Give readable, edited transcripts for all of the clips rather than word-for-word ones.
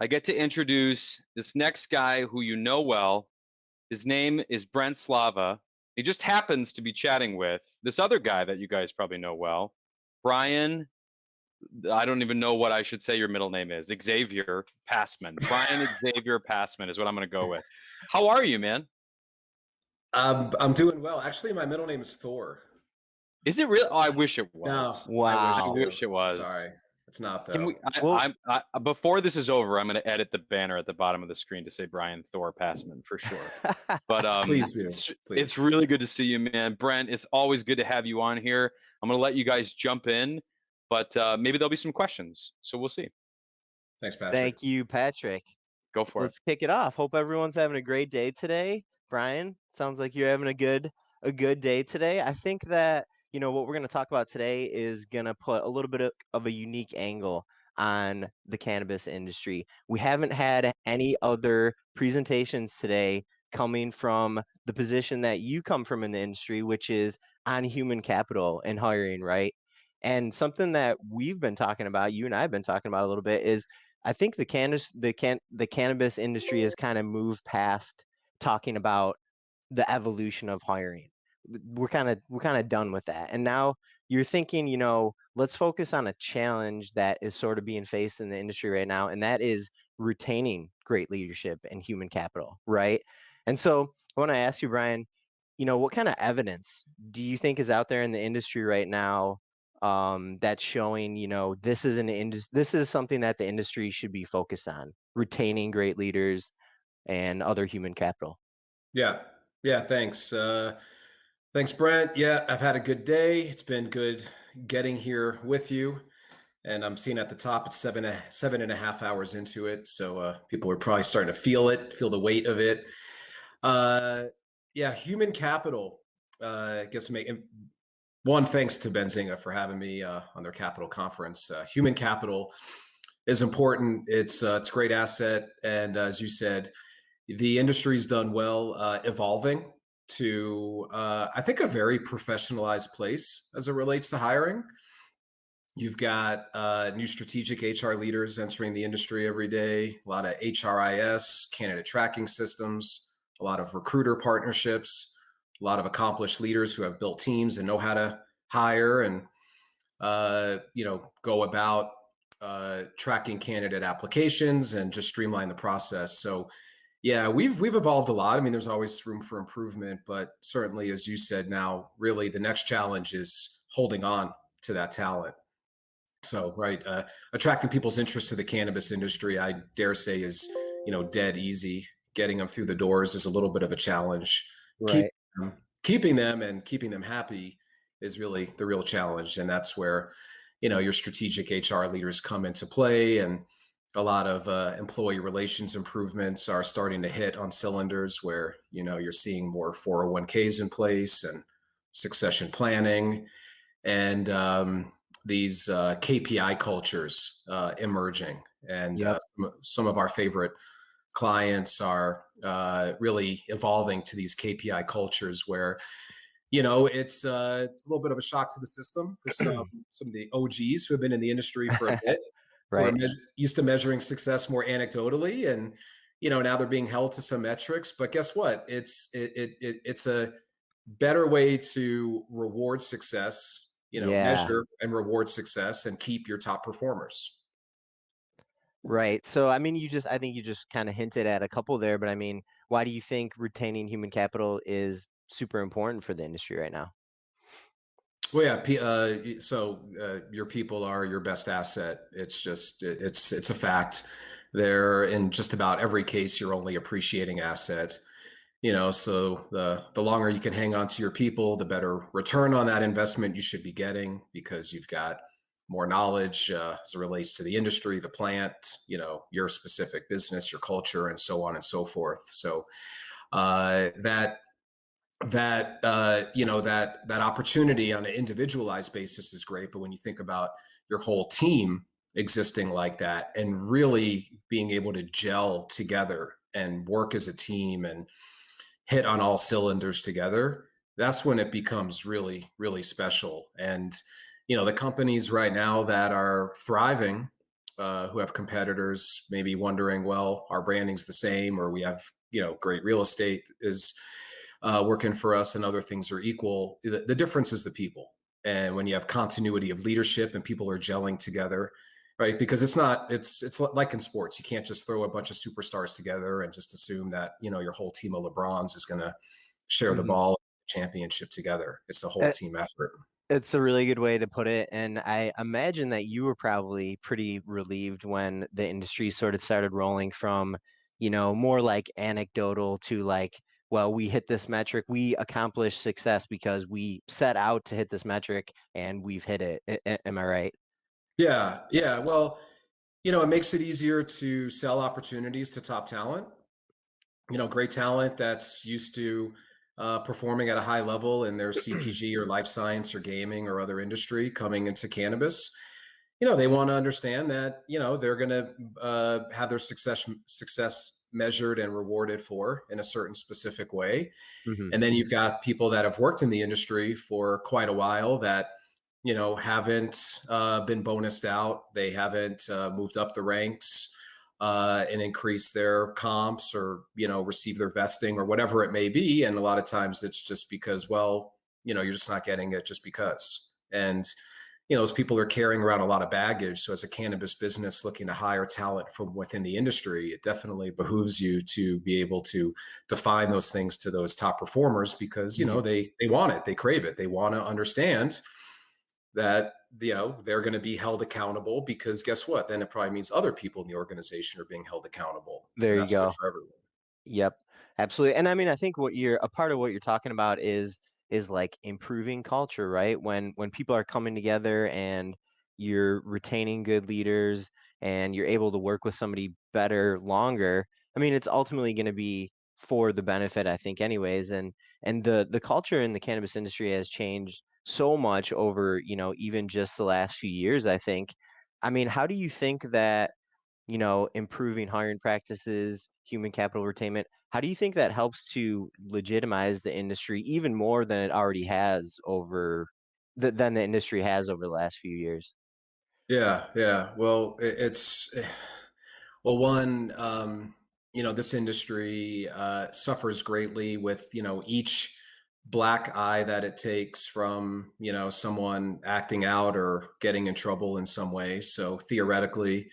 I get to introduce this next guy who you know well. His name is Brent Slava. He just happens to be chatting with this other guy that you guys probably know well, Brian. I don't even know what I should say your middle name is. Xavier Passman. Brian Xavier Passman is what I'm going to go with. How are you, man? I'm doing well. Actually, my middle name is Thor. Is it real? Oh, I wish it No, was. I I Wow. wish too. it was. Sorry, it's not Can though. we? Well, Before this is over, I'm going to edit the banner at the bottom of the screen to say Brian Thor Passman for sure. But Please do, it's please. really good to see you, man. Brent, it's always good to have you on here. I'm going to let you guys jump in, but maybe there'll be some questions. So we'll see. Thanks, Patrick. thank you, Patrick. Go for it. Let's kick it off. Hope everyone's having a great day today. Brian, sounds like you're having a good day today. I think that, what we're going to talk about today is going to put a little bit of a unique angle on the cannabis industry. We haven't had any other presentations today coming from the position that you come from in the industry, which is on human capital and hiring, right? And something that we've been talking about, you and I have been talking about a little bit, is I think the cannabis industry has kind of moved past talking about the evolution of hiring. We're kind of done with that. And now you're thinking, let's focus on a challenge that is sort of being faced in the industry right now, and that is retaining great leadership and human capital, right? And so I want to ask you, Brian, what kind of evidence do you think is out there in the industry right now, that's showing, this is this is something that the industry should be focused on, retaining great leaders and other human capital? Yeah, yeah. Thanks. Thanks, Brent. Yeah, I've had a good day. It's been good getting here with you. And I'm seeing at the top it's 7.5 hours into it, so people are probably starting to feel the weight of it. Uh, yeah, human capital. I guess one, thanks to Benzinga for having me on their capital conference. Human capital is important. It's a great asset, and as you said, the industry's done well evolving to I think a very professionalized place as it relates to hiring. You've got new strategic HR leaders entering the industry every day, a lot of HRIS, candidate tracking systems, a lot of recruiter partnerships, a lot of accomplished leaders who have built teams and know how to hire and go about tracking candidate applications and just streamline the process. So yeah, we've evolved a lot. I mean, there's always room for improvement, but certainly, as you said, now really the next challenge is holding on to that talent. So, right, attracting people's interest to the cannabis industry, I dare say, is dead easy. Getting them through the doors is a little bit of a challenge. Keep Right. keeping them and keeping them happy is really the real challenge, and that's where your strategic HR leaders come into play, and a lot of employee relations improvements are starting to hit on cylinders. Where you're seeing more 401ks in place and succession planning, and these KPI cultures emerging. And Yep. some of our favorite clients are really evolving to these KPI cultures where, it's a little bit of a shock to the system for some of the OGs who have been in the industry for a bit, who are Right. used to measuring success more anecdotally, and now they're being held to some metrics. But guess what? It's a better way to reward success, Yeah. measure and reward success and keep your top performers. Right. So, I mean, I think you just kind of hinted at a couple there, but I mean, why do you think retaining human capital is super important for the industry right now? Well, yeah. Your people are your best asset. It's a fact. They're in just about every case your only appreciating asset. So the longer you can hang on to your people, the better return on that investment you should be getting, because you've got more knowledge as it relates to the industry, the plant, your specific business, your culture, and so on and so forth. So that that opportunity on an individualized basis is great, but when you think about your whole team existing like that and really being able to gel together and work as a team and hit on all cylinders together, that's when it becomes really, really special. And the companies right now that are thriving who have competitors, maybe wondering, well, our branding's the same, or we have, great real estate is working for us and other things are equal. The difference is the people. And when you have continuity of leadership and people are gelling together, right? Because it's like in sports. You can't just throw a bunch of superstars together and just assume that, your whole team of LeBrons is going to share the Mhm. ball championship together. It's a whole team effort. It's a really good way to put it, and I imagine that you were probably pretty relieved when the industry sort of started rolling from, more like anecdotal to like, well, we hit this metric, we accomplished success because we set out to hit this metric and we've hit it. Am I right? Yeah. Yeah. Well, it makes it easier to sell opportunities to top talent. Great talent that's used to performing at a high level in their CPG or life science or gaming or other industry coming into cannabis. They want to understand that, they're going to have their success measured and rewarded for in a certain specific way. Hmm. And then you've got people that have worked in the industry for quite a while that, haven't been bonused out. They haven't moved up the ranks and increased their comps or, receive their vesting or whatever it may be. And a lot of times it's just because, well, you're just not getting it just because. And, those people are carrying around a lot of baggage. So as a cannabis business looking to hire talent from within the industry, it definitely behooves you to be able to define those things to those top performers because, Hmm. they want it, they crave it. They want to understand that, they're going to be held accountable because guess what? Then it probably means other people in the organization are being held accountable. There And you that's good go. for everyone. Yep, absolutely. And I mean, I think what you're a part of what you're talking about is like improving culture, right? When people are coming together and you're retaining good leaders and you're able to work with somebody better longer. I mean, it's ultimately going to be for the benefit, I think, anyways. And the culture in the cannabis industry has changed so much over, even just the last few years, I think. I mean, how do you think that improving hiring practices, human capital retainment. How do you think that helps to legitimize the industry even more than it already has than the industry has over the last few years? Yeah, yeah. Well, well, one, this industry suffers greatly with, each black eye that it takes from, someone acting out or getting in trouble in some way. So theoretically,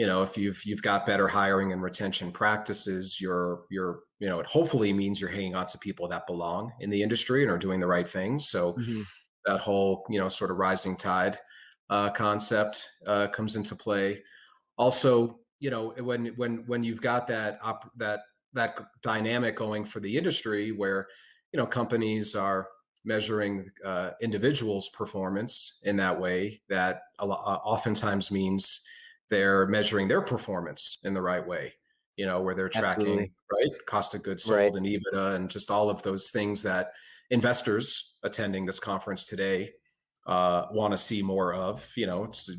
if you've got better hiring and retention practices, it hopefully means you're hanging on to people that belong in the industry and are doing the right things. So Hmm. that whole, sort of rising tide concept comes into play. Also, when you've got that dynamic going for the industry where, companies are measuring individuals' performance in that way, that oftentimes means they're measuring their performance in the right way, where they're tracking, Absolutely. right, cost of goods Right. sold and EBITDA and just all of those things that investors attending this conference today want to see more of. It's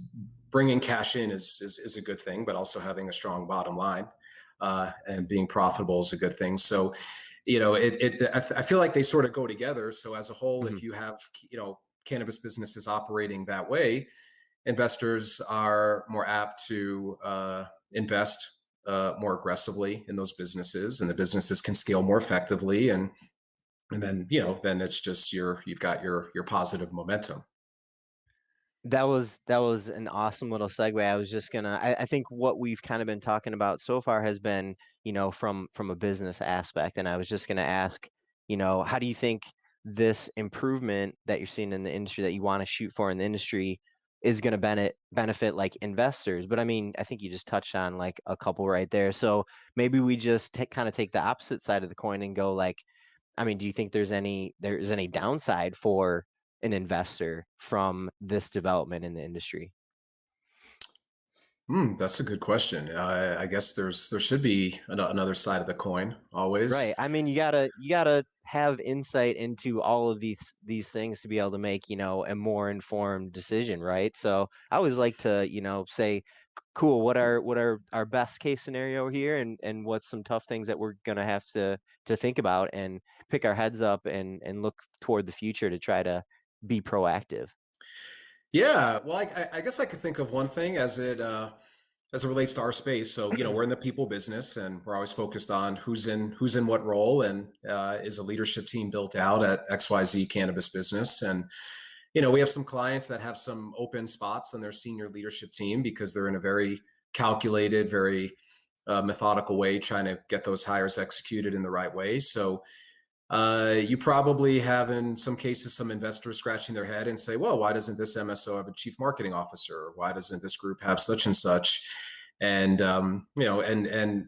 bringing cash in is a good thing, but also having a strong bottom line and being profitable is a good thing. So, I feel like they sort of go together. So as a whole, Hmm. if you have, cannabis businesses operating that way, investors are more apt to invest more aggressively in those businesses, and the businesses can scale more effectively. And then, then it's just you've got your positive momentum. That was an awesome little segue. I think what we've kind of been talking about so far has been, from a business aspect. And I was just gonna ask, how do you think this improvement that you're seeing in the industry that you want to shoot for in the industry is gonna benefit like investors? But I mean, I think you just touched on like a couple right there. So maybe we just kind of take the opposite side of the coin and go like, I mean, do you think there's any downside for an investor from this development in the industry? That's a good question. I guess there should be another side of the coin always. Right. I mean, you gotta have insight into all of these things to be able to make, a more informed decision, right? So I always like to, say, cool, what are our best case scenario here and what's some tough things that we're gonna have to think about and pick our heads up and look toward the future to try to be proactive. Yeah, well, I guess I could think of one thing as it as it relates to our space. So, we're in the people business, and we're always focused on who's in what role, and is a leadership team built out at XYZ Cannabis business. And, we have some clients that have some open spots on their senior leadership team because they're in a very calculated, very methodical way, trying to get those hires executed in the right way. So, you probably have, in some cases, some investors scratching their head and say, well, why doesn't this MSO have a chief marketing officer? Or why doesn't this group have such and such? And, and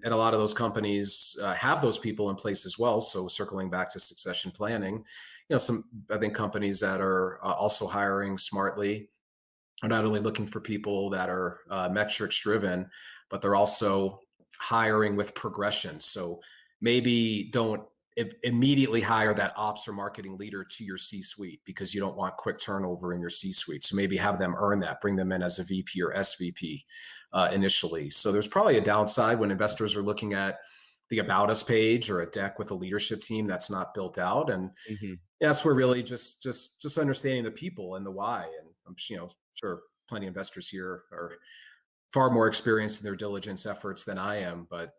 a lot of those companies have those people in place as well. So circling back to succession planning, I think companies that are also hiring smartly are not only looking for people that are metrics driven, but they're also hiring with progression. So maybe don't immediately hire that ops or marketing leader to your C-suite, because you don't want quick turnover in your C-suite. So maybe have them earn that, bring them in as a VP or SVP initially. So there's probably a downside when investors are looking at the About Us page or a deck with a leadership team that's not built out. And that's where really just understanding the people and the why. And I'm sure plenty of investors here are far more experienced in their diligence efforts than I am. But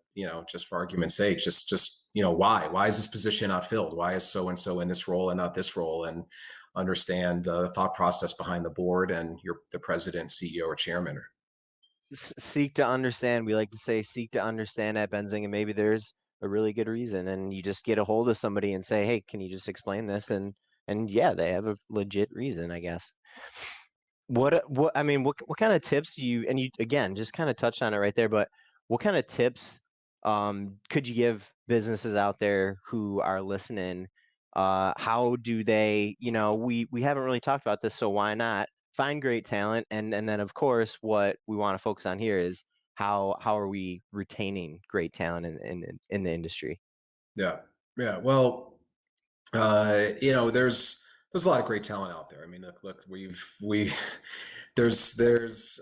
just for argument's sake, just why is this position not filled? Why is so and so in this role and not this role? And understand the thought process behind the board and the president, CEO, or chairman. Seek to understand. We like to say seek to understand at Benzinga. Maybe there's a really good reason, and you just get a hold of somebody and say, hey, can you just explain this? And yeah, they have a legit reason, I guess. What kind of tips do you, and you again just kind of touched on it right there, but what kind of tips could you give businesses out there who are listening? How do they, we haven't really talked about this, so why not find great talent? And then of course what we want to focus on here is how are we retaining great talent in the industry? Yeah. Well, there's a lot of great talent out there. I mean, look, there's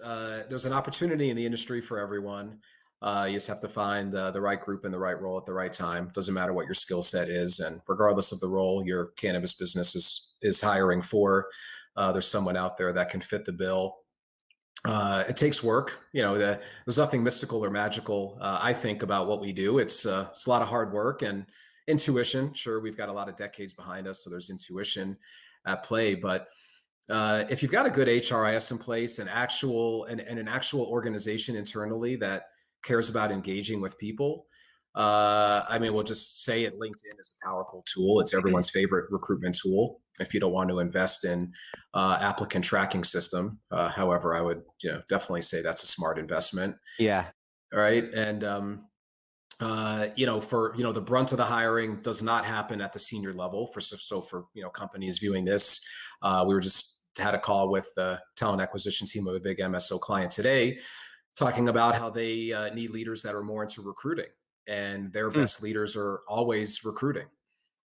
an opportunity in the industry for everyone. You just have to find the right group in the right role at the right time. Doesn't matter what your skill set is, and regardless of the role your cannabis business is hiring for, there's someone out there that can fit the bill. It takes work. There's nothing mystical or magical, I think, about what we do. It's a lot of hard work and intuition. Sure, we've got a lot of decades behind us, so there's intuition at play. But if you've got a good HRIS in place, an actual organization internally that cares about engaging with people, we'll just say it. LinkedIn is a powerful tool. It's everyone's favorite recruitment tool. If you don't want to invest in applicant tracking system, however, I would definitely say that's a smart investment. Yeah. All right. And the brunt of the hiring does not happen at the senior level. For companies viewing this, we had a call with the talent acquisition team of a big MSO client today, talking about how they need leaders that are more into recruiting, and their best leaders are always recruiting.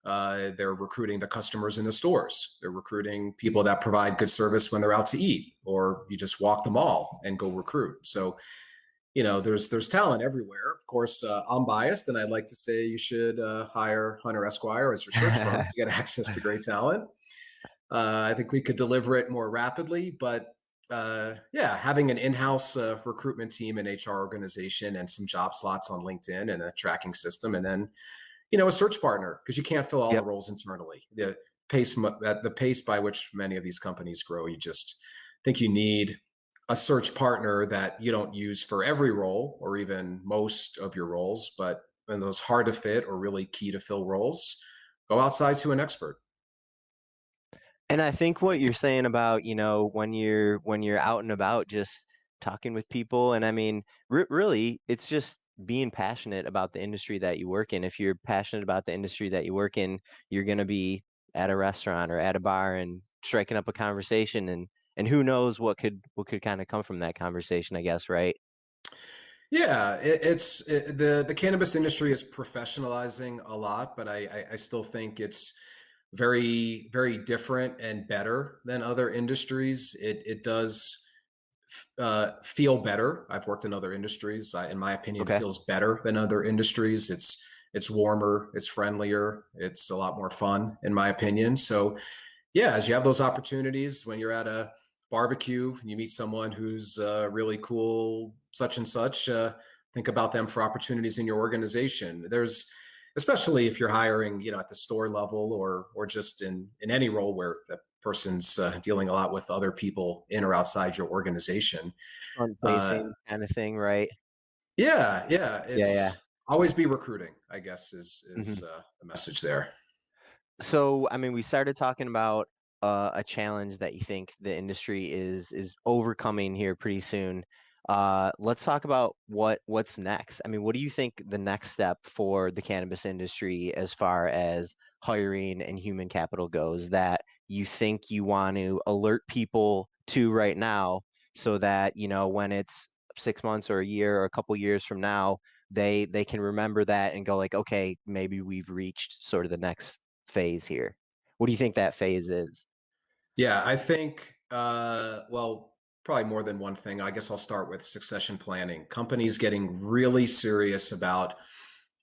They're recruiting the customers in the stores. They're recruiting people that provide good service when they're out to eat, or you just walk the mall and go recruit. So, there's talent everywhere. Of course, I'm biased, and I'd like to say you should hire Hunter Esquire as your search firm to get access to great talent. I think we could deliver it more rapidly, but having an in-house recruitment team and HR organization and some job slots on LinkedIn and a tracking system, and then a search partner, because you can't fill all the roles internally. The pace by which many of these companies grow, you just think you need a search partner that you don't use for every role or even most of your roles, but when those hard to fit or really key to fill roles, go outside to an expert. And I think what you're saying about, when you're out and about, just talking with people, and really, it's just being passionate about the industry that you work in. If you're passionate about the industry that you work in, you're going to be at a restaurant or at a bar and striking up a conversation, and who knows what could kind of come from that conversation, I guess, right? Yeah, the cannabis industry is professionalizing a lot, but I still think it's very, very different and better than other industries. It does feel better. I've worked in other industries. In my opinion, It feels better than other industries. It's warmer, it's friendlier, it's a lot more fun, in my opinion. So yeah, as you have those opportunities when you're at a barbecue, and you meet someone who's really cool, such and such, think about them for opportunities in your organization. There's, especially if you're hiring, at the store level or just in any role where that person's dealing a lot with other people in or outside your organization. Front Uh, facing kind of thing, right? yeah, Yeah, yeah. it's always be recruiting, I guess, is Mhm. the message there. So, I mean, we started talking about a challenge that you think the industry is overcoming here pretty soon. Let's talk about what's next. I mean, what do you think the next step for the cannabis industry as far as hiring and human capital goes that you think you want to alert people to right now so that, when it's 6 months or a year or a couple years from now, they can remember that and go like, okay, maybe we've reached sort of the next phase here. What do you think that phase is? Yeah, I think, well, probably more than one thing. I guess I'll start with succession planning. Companies getting really serious about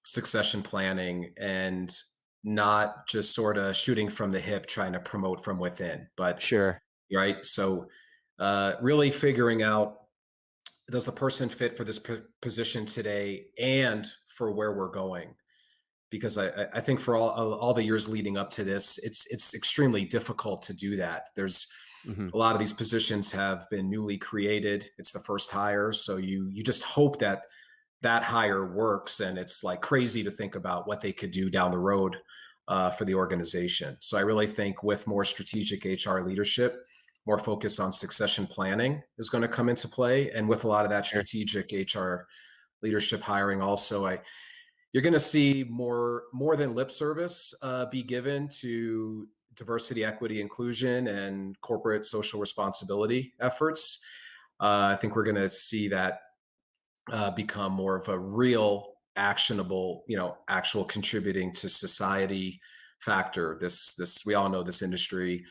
succession planning and not just sort of shooting from the hip, trying to promote from within, but Sure. right. So, really figuring out, does the person fit for this position today and for where we're going? Because I think for all the years leading up to this, it's extremely difficult to do that. There's Hmm. a lot of these positions have been newly created. It's the first hire, so you just hope that that hire works, and it's like crazy to think about what they could do down the road for the organization. So I really think with more strategic HR leadership, more focus on succession planning is going to come into play, and with a lot of that Sure. strategic HR leadership hiring, also you're going to see more than lip service be given to diversity, equity, inclusion, and corporate social responsibility efforts. I think we're going to see that become more of a real actionable, actual contributing to society factor. This we all know this industry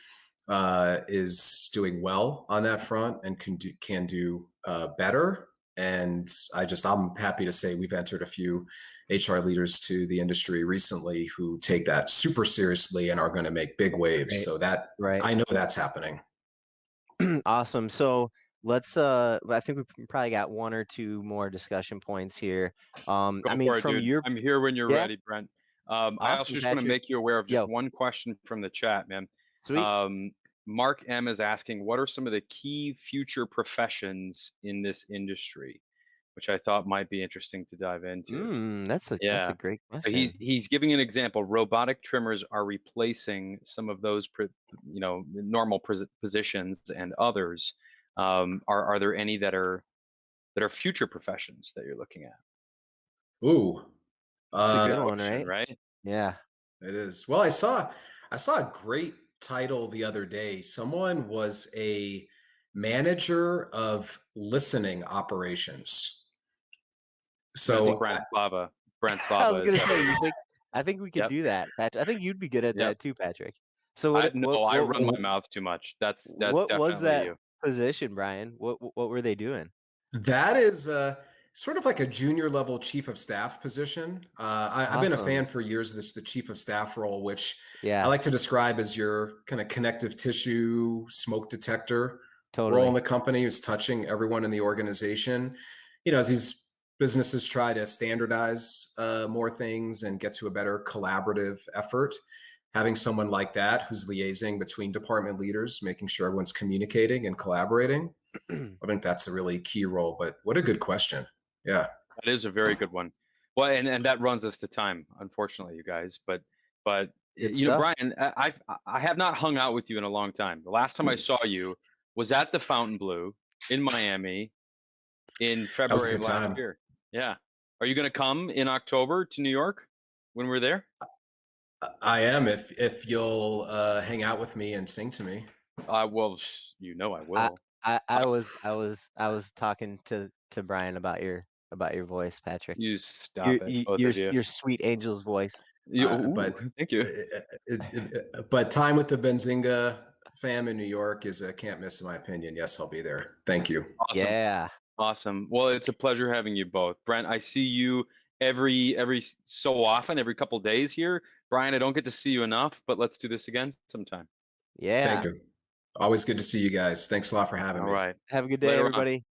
is doing well on that front and can do better. And I'm happy to say we've entered a few HR leaders to the industry recently who take that super seriously and are going to make big waves. Right. So that Right. I know that's happening. Awesome. So let's I think we probably got one or two more discussion points here. I Go mean, for it, from dude. your I'm here when you're yeah, ready, Brent. I also awesome, just want to Patrick. make you aware of just Yo, one question from the chat, man. sweet. Um, Mark M is asking, what are some of the key future professions in this industry? Which I thought might be interesting to dive into. That's a Yeah. great So he's question. he's giving an example. Robotic trimmers are replacing some of those, normal positions and others. Are there any that are future professions that you're looking at? Ooh, It's a It's a good good uh, one, question, right? right? Yeah. it is. Well, I saw a great title the other day. Someone was a manager of listening operations. That's You, So Brent Slava. Brent I was Slava is gonna say, definitely. I think we could Yep. do that, Patrick. I think you'd be good at Yep. that too, Patrick. So I no, I run my what mouth too much. That's what was definitely that you. position, Brian? What were they doing? that is sort of like a junior level chief of staff position. I've been a fan Awesome. for years of the chief of staff role, which I Yeah, like to describe as your kind of connective tissue smoke detector role in totally. the company, who's touching everyone in the organization. As these businesses try to standardize more things and get to a better collaborative effort, having someone like that who's liaising between department leaders, making sure everyone's communicating and collaborating, I think that's a really key role. But what a good question. Yeah. That is a very good one. Well, and that runs us to time, unfortunately, you guys. But Good stuff. Brian, I have not hung out with you in a long time. The last time I saw you was at the Fountain Blue in Miami in That was a February of good last time. year. Yeah. Are you going to come in October to New York when we're there? I am, if you'll hang out with me and sing to me. Well, I I will. I Uh, I was I was I was talking to Brian about your voice, Patrick. You stop it, both of you. Your sweet angel's voice. Ooh, But thank you. time with the Benzinga fam in New York is a can't miss, in my opinion. Yes, I'll be there. Thank you. Awesome. Yeah. Awesome. Well, it's a pleasure having you both. Brent, I see you so often, every couple days here. Brian, I don't get to see you enough, but let's do this again sometime. Thank Yeah. you. Always good to see you guys. Thanks a lot for having All me. right. Have a good day, Later on. everybody.